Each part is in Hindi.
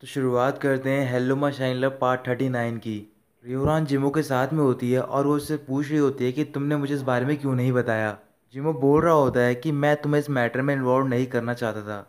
तो शुरुआत करते हैं hello my shine love part 39 की। रियोरान जिमो के साथ में होती है और वो उससे पूछ रही होती है कि तुमने मुझे इस बारे में क्यों नहीं बताया। जिमो बोल रहा होता है कि मैं तुम्हें इस मैटर में इन्वॉल्व नहीं करना चाहता था।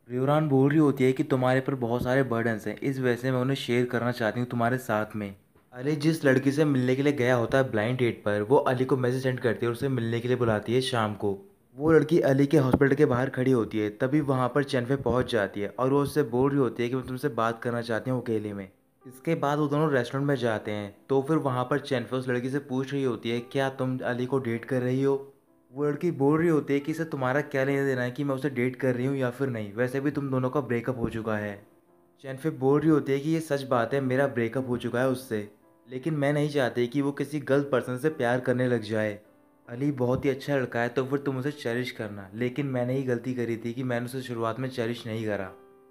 रियोरान बोल रही होती है कि तुम्हारे पर बहुत सारे बर्डन्स हैं, इस वजह से मैं उन्हें शेयर करना चाहती हूँ तुम्हारे साथ में। अली जिस लड़की से मिलने के लिए गया होता है ब्लाइंड डेट पर, वो अली को मैसेज सेंड करती है और उसे मिलने के लिए बुलाती है शाम को। वो लड़की अली के हॉस्पिटल के बाहर खड़ी होती है, तभी वहाँ पर चैनफे पहुँच जाती है और वो उससे बोल रही होती है कि मैं तुमसे बात करना चाहती हूँ अकेले में। इसके बाद वो दोनों रेस्टोरेंट में जाते हैं, तो फिर वहाँ पर चैनफे उस लड़की से पूछ रही होती है क्या तुम अली को डेट कर रही हो। वो लड़की बोल रही होती है कि इसे तुम्हारा क्या लेना देना है कि मैं उसे डेट कर रही हूँ या फिर नहीं, वैसे भी तुम दोनों का ब्रेकअप हो चुका है। चैनफे बोल रही होती है कि ये सच बात है, मेरा ब्रेकअप हो चुका है उससे, लेकिन मैं नहीं चाहती कि वो किसी गलत पर्सन से प्यार करने लग जाए। अली बहुत ही अच्छा लड़का है, तो फिर तुम उसे चेरिश करना, लेकिन मैंने ही गलती करी थी कि मैंने उसे शुरुआत में चेरिश नहीं करा।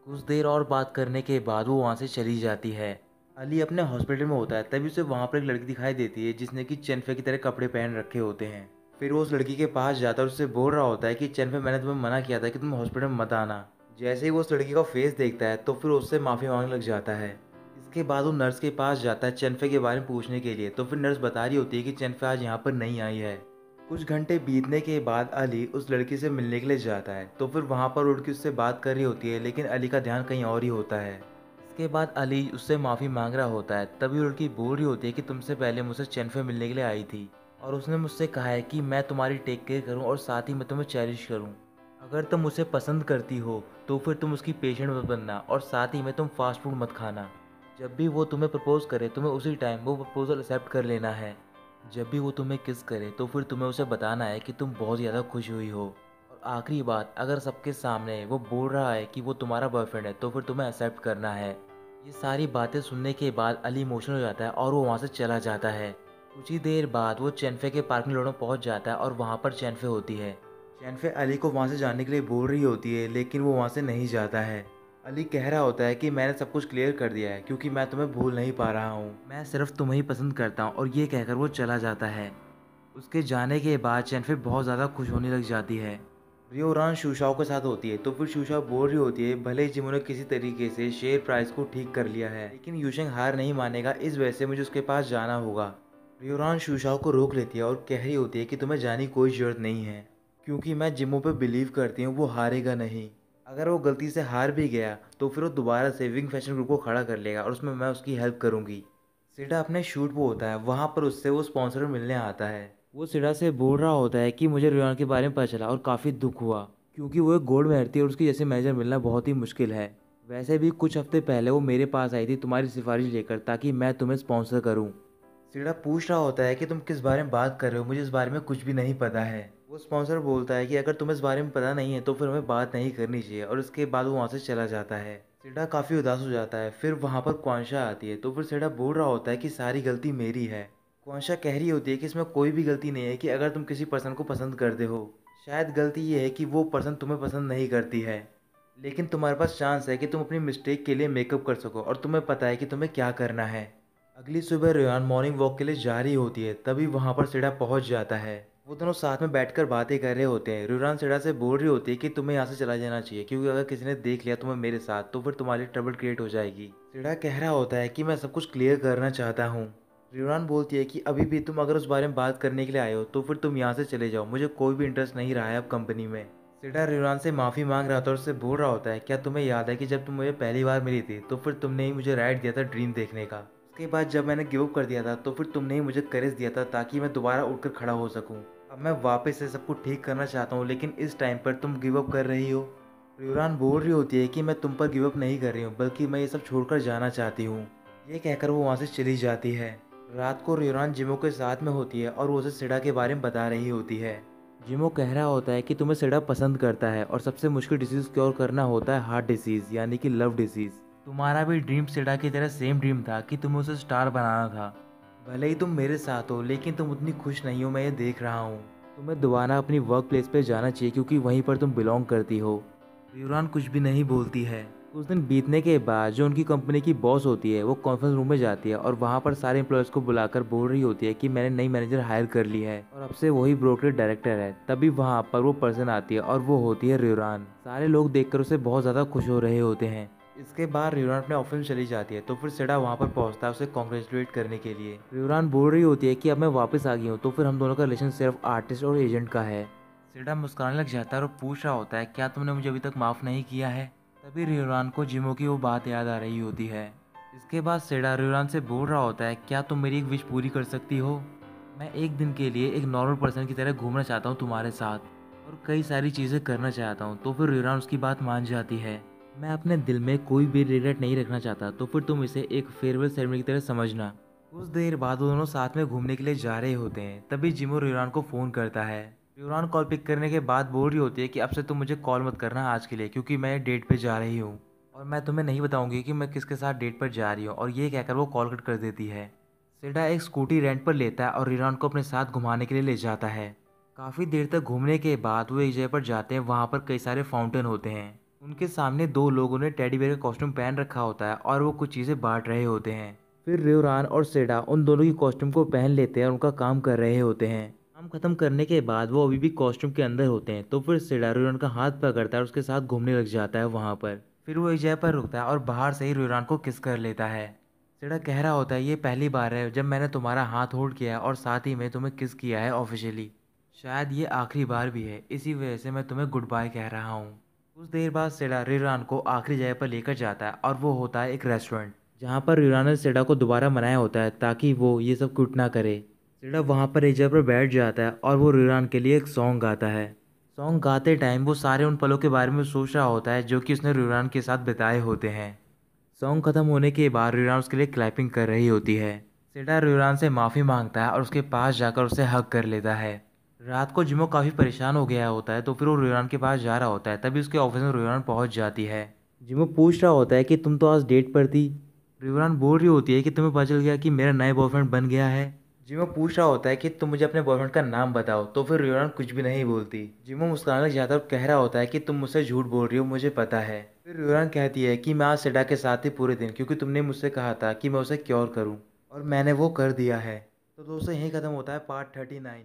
कुछ देर और बात करने के बाद वो वहाँ से चली जाती है। अली अपने हॉस्पिटल में होता है, तभी उसे वहाँ पर एक लड़की दिखाई देती है जिसने कि चेनफे की तरह कपड़े पहन रखे होते हैं। फिर वो उस लड़की के पास जाता है और उससे बोल रहा होता है कि चेनफे मैंने तुम्हें मना किया था कि तुम हॉस्पिटल में मत आना। जैसे ही वो उस लड़की का फेस देखता है तो फिर उससे माफ़ी मांगने लग जाता है। इसके बाद वो नर्स के पास जाता है चेनफे के बारे में पूछने के लिए, तो फिर नर्स बता रही होती है कि चेनफे आज यहाँ पर नहीं आई है। कुछ घंटे बीतने के बाद अली उस लड़की से मिलने के लिए जाता है, तो फिर वहाँ पर लड़की उससे बात कर रही होती है, लेकिन अली का ध्यान कहीं और ही होता है। इसके बाद अली उससे माफ़ी मांग रहा होता है, तभी वो लड़की बोल रही होती है कि तुमसे पहले मुझसे चेनफे मिलने के लिए आई थी और उसने मुझसे कहा है कि मैं तुम्हारी टेक केयर करूं और साथ ही मैं तुम्हें चेरिश करूं। अगर तुम उसे पसंद करती हो तो फिर तुम उसकी पेशेंट मत बनना और साथ ही में तुम फास्ट फूड मत खाना। जब भी वो तुम्हें प्रपोज करे तुम्हें उसी टाइम वो प्रपोजल एक्सेप्ट कर लेना है। जब भी वो तुम्हें किस करे तो फिर तुम्हें उसे बताना है कि तुम बहुत ज़्यादा खुश हुई हो। और आखिरी बात, अगर सबके सामने वो बोल रहा है कि वो तुम्हारा बॉयफ्रेंड है तो फिर तुम्हें एक्सेप्ट करना है। ये सारी बातें सुनने के बाद अली इमोशनल हो जाता है और वो वहाँ से चला जाता है। कुछ ही देर बाद वो चैनफे के पार्किंग लॉट में पहुँच जाता है और वहाँ पर चैनफे होती है। चैनफे अली को वहाँ से जाने के लिए बोल रही होती है, लेकिन वो वहाँ से नहीं जाता है। अली कह रहा होता है कि मैंने सब कुछ क्लियर कर दिया है क्योंकि मैं तुम्हें भूल नहीं पा रहा हूँ, मैं सिर्फ तुम्हें ही पसंद करता हूँ, और ये कहकर वो चला जाता है। उसके जाने के बाद चैनफे बहुत ज़्यादा खुश होने लग जाती है। रियोरान शूशाओ के साथ होती है, तो फिर शूशाओ बोल रही होती है भले ही जिमो ने किसी तरीके से शेयर प्राइस को ठीक कर लिया है, लेकिन यूशेंग हार नहीं मानेगा, इस वजह से मुझे उसके पास जाना होगा। रियोरान शूशाओ को रोक लेती है और कह रही होती है कि तुम्हें जाने की कोई ज़रूरत नहीं है, क्योंकि मैं जिमो पे बिलीव करती हूँ, वो हारेगा नहीं। अगर वो गलती से हार भी गया तो फिर वो दोबारा से विंग फैशन ग्रुप को खड़ा कर लेगा और उसमें मैं उसकी हेल्प करूँगी। सिडा अपने शूट पे होता है, वहाँ पर उससे वो स्पॉन्सर मिलने आता है। वो सिडा से बोल रहा होता है कि मुझे रियान के बारे में पता चला और काफ़ी दुख हुआ, क्योंकि वो एक गोल्ड मैनर थी और उसकी जैसे मैनेजर मिलना बहुत ही मुश्किल है। वैसे भी कुछ हफ्ते पहले वो मेरे पास आई थी तुम्हारी सिफारिश लेकर ताकि मैं तुम्हें स्पॉन्सर करूं। सिडा पूछ रहा होता है कि तुम किस बारे में बात कर रहे हो, मुझे इस बारे में कुछ भी नहीं पता है। वो स्पॉन्सर बोलता है कि अगर तुम्हें इस बारे में पता नहीं है तो फिर हमें बात नहीं करनी चाहिए, और उसके बाद वो वहाँ से चला जाता है। सिडा काफ़ी उदास हो जाता है। फिर वहाँ पर क्वांशा आती है, तो फिर सिडा बोल रहा होता है कि सारी गलती मेरी है। क्वांशा कह रही होती है कि इसमें कोई भी गलती नहीं है कि अगर तुम किसी पर्सन को पसंद करते हो, शायद गलती ये है कि वो पर्सन तुम्हें पसंद नहीं करती है, लेकिन तुम्हारे पास चांस है कि तुम अपनी मिस्टेक के लिए मेकअप कर सको और तुम्हें पता है कि तुम्हें क्या करना है। अगली सुबह रेयान मॉर्निंग वॉक के लिए जा रही होती है, तभी वहाँ पर सिडा पहुँच जाता है। वो दोनों साथ में बैठकर बातें कर रहे होते हैं। रेयान सिडा से बोल रही होती है कि तुम्हें यहाँ से चला जाना चाहिए, क्योंकि अगर किसी ने देख लिया तुम्हें मेरे साथ तो फिर तुम्हारी ट्रबल क्रिएट हो जाएगी। सिडा कह रहा होता है कि मैं सब कुछ क्लियर करना चाहता हूँ। रेयान बोलती है कि अभी भी तुम अगर उस बारे में बात करने के लिए आए हो तो फिर तुम यहाँ से चले जाओ, मुझे कोई भी इंटरेस्ट नहीं रहा है अब कंपनी में। सिडा रेयान से माफ़ी मांग रहा था और उससे बोल रहा होता है क्या तुम्हें याद है कि जब तुम मुझे पहली बार मिली थी तो फिर तुमने ही मुझे राइट दिया था ड्रीम देखने का। उसके बाद जब मैंने गिव अप कर दिया था तो फिर तुमने ही मुझे करेज दिया था ताकि मैं दोबारा उठकर खड़ा हो सकूं। अब मैं वापस से सब कुछ ठीक करना चाहता हूँ, लेकिन इस टाइम पर तुम गिव अप कर रही हो। रियोरान बोल रही होती है कि मैं तुम पर गिव अप नहीं कर रही हूँ, बल्कि मैं ये सब छोड़कर जाना चाहती हूँ। ये कहकर वो वहाँ से चली जाती है। रात को रियोरान जिमो के साथ में होती है और वो उसे सिडा के बारे में बता रही होती है। जिमो कह रहा होता है कि तुम्हें सिडा पसंद करता है और सबसे मुश्किल डिसीज़ क्योर करना होता है हार्ट डिसीज़, यानी कि लव डिसीज़। तुम्हारा भी ड्रीम सिडा की तरह सेम ड्रीम था कि तुम्हें उसे स्टार बनाना था। भले ही तुम मेरे साथ हो, लेकिन तुम उतनी खुश नहीं हो, मैं ये देख रहा हूँ। तुम्हें दोबारा अपनी वर्क प्लेस पे जाना चाहिए क्योंकि वहीं पर तुम बिलोंग करती हो। यूरान कुछ भी नहीं बोलती है। कुछ दिन बीतने के बाद जो उनकी कंपनी की बॉस होती है वो कॉन्फ्रेंस रूम में जाती है और वहाँ पर सारे एम्प्लॉयज़ को बुलाकर बोल रही होती है कि मैंने नई मैनेजर हायर कर ली है और अब से वही ब्रोकरेज डायरेक्टर है। तभी वहाँ पर वो पर्सन आती है और वो होती है रियोरान। सारे लोग देखकर उसे बहुत ज़्यादा खुश हो रहे होते हैं। इसके बाद रियोरान अपने ऑफिस में चली जाती है, तो फिर सेडा वहाँ पर पहुँचता है उसे कॉन्ग्रेचुलेट करने के लिए। रियोरान बोल रही होती है कि अब मैं वापस आ गई हूँ, तो फिर हम दोनों का रिलेशन सिर्फ आर्टिस्ट और एजेंट का है। सेडा मुस्कुराने लग जाता है और पूछ रहा होता है क्या तुमने मुझे अभी तक माफ़ नहीं किया है। तभी रियोरान को जिमो की वो बात याद आ रही होती है। इसके बाद सेडा रियोरान से बोल रहा होता है क्या तुम मेरी एक विश पूरी कर सकती हो। मैं एक दिन के लिए एक नॉर्मल पर्सन की तरह घूमना चाहता हूँ तुम्हारे साथ और कई सारी चीज़ें करना चाहता हूँ। तो फिर रियोरान उसकी बात मान जाती है। मैं अपने दिल में कोई भी रिग्रेट नहीं रखना चाहता, तो फिर तुम इसे एक फेयरवेल सेरेमनी की तरह समझना। कुछ देर बाद वो दोनों साथ में घूमने के लिए जा रहे होते हैं। तभी जिमो रियोरान को फ़ोन करता है। रियोरान कॉल पिक करने के बाद बोल रही होती है कि अब से तुम मुझे कॉल मत करना आज के लिए, क्योंकि मैं डेट पे जा रही हूँ और मैं तुम्हें नहीं बताऊंगी कि मैं किसके साथ डेट पर जा रही हूँ। और ये कहकर वो कॉल कट कर देती है। सेडा एक स्कूटी रेंट पर लेता है और रियोरान को अपने साथ घुमाने के लिए ले जाता है। काफ़ी देर तक घूमने के बाद वो एक जगह पर जाते हैं। वहाँ पर कई सारे फाउंटेन होते हैं। उनके सामने दो लोगों ने टेडी बेयर का कॉस्ट्यूम पहन रखा होता है और वो कुछ चीज़ें बांट रहे होते हैं। फिर रियोरान और सेडा उन दोनों की कॉस्ट्यूम को पहन लेते हैं और उनका काम कर रहे होते हैं। काम खत्म करने के बाद वो अभी भी कॉस्ट्यूम के अंदर होते हैं, तो फिर सेडा रियोरान का हाथ पकड़ता है और उसके साथ घूमने लग जाता है वहाँ पर। फिर वो एक जगह पर रुकता है और बाहर से ही रियोरान को किस कर लेता है। सेडा कह रहा होता है ये पहली बार है जब मैंने तुम्हारा हाथ होल्ड किया है और साथ ही में तुम्हें किस किया है ऑफिशियली। शायद ये आखिरी बार भी है, इसी वजह से मैं तुम्हें गुड बाय कह रहा हूँ। कुछ देर बाद सेडा रियोरान को आखिरी जगह पर लेकर जाता है और वो होता है एक रेस्टोरेंट, जहाँ पर रियोरान ने सेडा को दोबारा मनाया होता है ताकि वो ये सब क्विट ना करे। सेडा वहाँ पर एक जगह पर बैठ जाता है और वो रियोरान के लिए एक सॉन्ग गाता है। सॉन्ग गाते टाइम वो सारे उन पलों के बारे में सोच रहा होता है जो कि उसने रियोरान के साथ बिताए होते हैं। सॉन्ग खत्म होने के बाद रियोरान उसके लिए क्लैपिंग कर रही होती है। सेडा रियोरान से माफ़ी मांगता है और उसके पास जाकर उसे हग कर लेता है। रात को जिमो काफ़ी परेशान हो गया होता है, तो फिर वो रियोरान के पास जा रहा होता है। तभी उसके ऑफिस में रियोरान पहुंच जाती है। जिमो पूछ रहा होता है कि तुम तो आज डेट पर थी। रियोरान बोल रही होती है कि तुम्हें पता चल गया कि मेरा नया बॉयफ्रेंड बन गया है। जिमो पूछ रहा होता है कि तुम मुझे अपने बॉयफ्रेंड का नाम बताओ, तो फिर रियोरान कुछ भी नहीं बोलती। जिमो मुस्कुराने लग जाता है और कह रहा होता है कि तुम मुझसे झूठ बोल रही हो, मुझे पता है। फिर रियोरान कहती है कि मैं आज सेडा के साथ ही पूरे दिन, क्योंकि तुमने मुझसे कहा था कि मैं उसे क्योर करूँ और मैंने वो कर दिया है। तो दोस्तों यहीं ख़त्म होता है पार्ट 39।